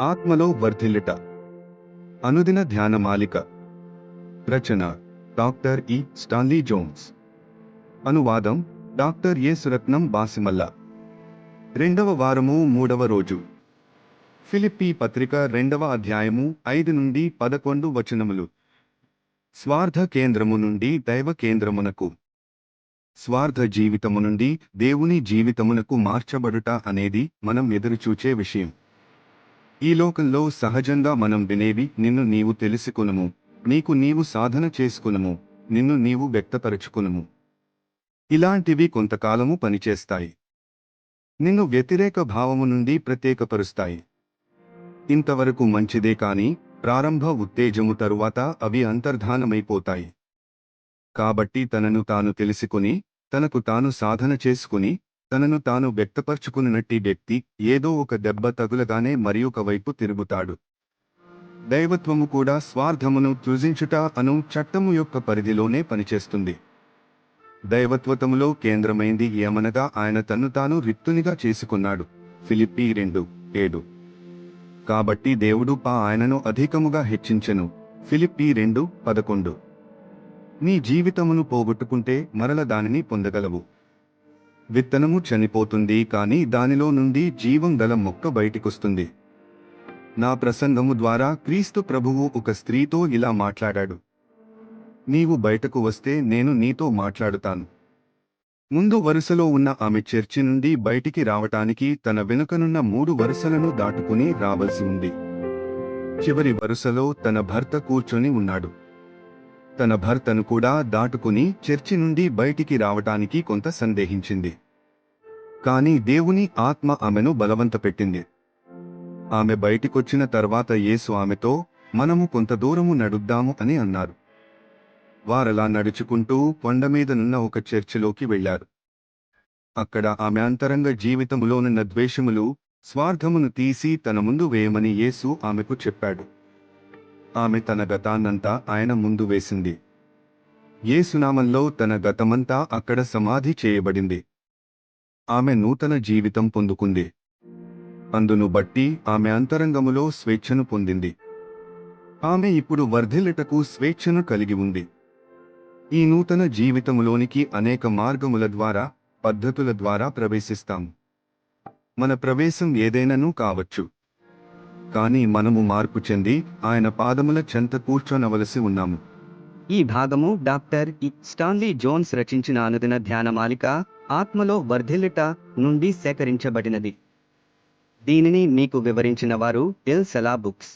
ఆత్మలో వర్ధిల్లుట. అనుదిన ధ్యాన మాలిక. రచన డాక్టర్ ఇ. Stanley Jones. అనువాదం డాక్టర్ ఎ. సురత్నం బాసిమల్ల. రెండవ వారము 3వ రోజు. ఫిలిప్పీ పత్రిక 2వ అధ్యాయము 5 నుండి 11 వచనములు. స్వార్థ కేంద్రము నుండి దైవ కేంద్రమునకు. స్వార్థ జీవితము నుండి దేవుని జీవితమునకు మార్చబడుట అనేది మనం ఎదురుచూచే విషయం. ఈ లోకంలో సహజంగా మనం వినేవి నిన్ను నీవు తెలుసుకునుము, నీకు నీవు సాధన చేసుకునుము, నిన్ను నీవు వ్యక్తపరచుకునుము. ఇలాంటివి కొంతకాలము పనిచేస్తాయి. నిన్ను వ్యతిరేక భావము నుండి ప్రత్యేకపరుస్తాయి. ఇంతవరకు మంచిదే కాని ప్రారంభ ఉత్తేజము తరువాత అవి అంతర్ధానమైపోతాయి. కాబట్టి తనను తాను తెలుసుకుని, తనకు తాను సాధన చేసుకుని, తనను తాను వ్యక్తపరచుకున్నట్టి వ్యక్తి ఏదో ఒక దెబ్బ తగులగానే మరియొక వైపు తిరుగుతాడు. దైవత్వము కూడా స్వార్థమును త్యజించుట అను చట్టము యొక్క పరిధిలోనే పనిచేస్తుంది. దైవత్వములో కేంద్రమైంది ఏమనగా ఆయన తన్ను తాను రిక్తునిగా చేసుకున్నాడు. ఫిలిప్పీ 2:7. కాబట్టి దేవుడు ఆయనను అధికముగా హెచ్చించెను. ఫిలిప్పీ 2:11. నీ జీవితమును పోగొట్టుకుంటే మరల దానిని పొందగలవు. విత్తనము చనిపోతుంది కాని దానిలో నుండి జీవం గల మొక్క బయటికొస్తుంది. నా ప్రసంగము ద్వారా క్రీస్తు ప్రభువు ఒక స్త్రీతో ఇలా మాట్లాడాడు. నీవు బయటకు వస్తే నేను నీతో మాట్లాడుతాను. ముందు వరుసలో ఉన్న ఆమె చర్చి నుండి బయటికి రావటానికి తన వెనుకనున్న 3 వరుసలను దాటుకుని రావలసి ఉంది. చివరి వరుసలో తన భర్త కూర్చొని ఉన్నాడు. తన భర్తను కూడా దాటుకుని చర్చి నుండి బయటికి రావటానికి కొంత సందేహించింది. కాని దేవుని ఆత్మ ఆమెను బలవంతపెట్టింది. ఆమె బయటికొచ్చిన తర్వాత యేసు ఆమెతో, మనము కొంత దూరము నడుద్దాము అని అన్నారు. వారలా నడుచుకుంటూ కొండమీదనున్న ఒక చర్చిలోకి వెళ్లారు. అక్కడ ఆమె అంతరంగ జీవితములోనున్న ద్వేషములు, స్వార్థమును తీసి తన ముందు వేయమని యేసు ఆమెకు చెప్పాడు. ఆమె తన గతాన్నంతా ఆయన ముందు వేసింది. యేసునామంలో తన గతమంతా అక్కడ సమాధి చేయబడింది. ఆమె నూతన జీవితం పొందుకుంది. అందును బట్టి ఆమె అంతరంగములో స్వేచ్ఛను పొందింది. ఆమె ఇప్పుడు వర్ధిల్లుటకు స్వేచ్ఛను కలిగి ఉంది. ఈ నూతన జీవితములోనికి అనేక మార్గముల ద్వారా, పద్ధతుల ద్వారా ప్రవేశిస్తాం. మన ప్రవేశం ఏదైనాను కావచ్చు. కానీ మనము మార్పు చెంది ఆయన పాదముల చెంత కూర్చొనవలసి ఉన్నాము. ఈ భాగము డాక్టర్ ఇ. స్టాన్లీ జోన్స్ రచించిన అనుదిన ధ్యానమాలిక ఆత్మలో వర్ధిల్లుట నుండి సేకరించబడినది. దీనిని మీకు వివరించిన వారు ఎల్. సెలా బుక్స్.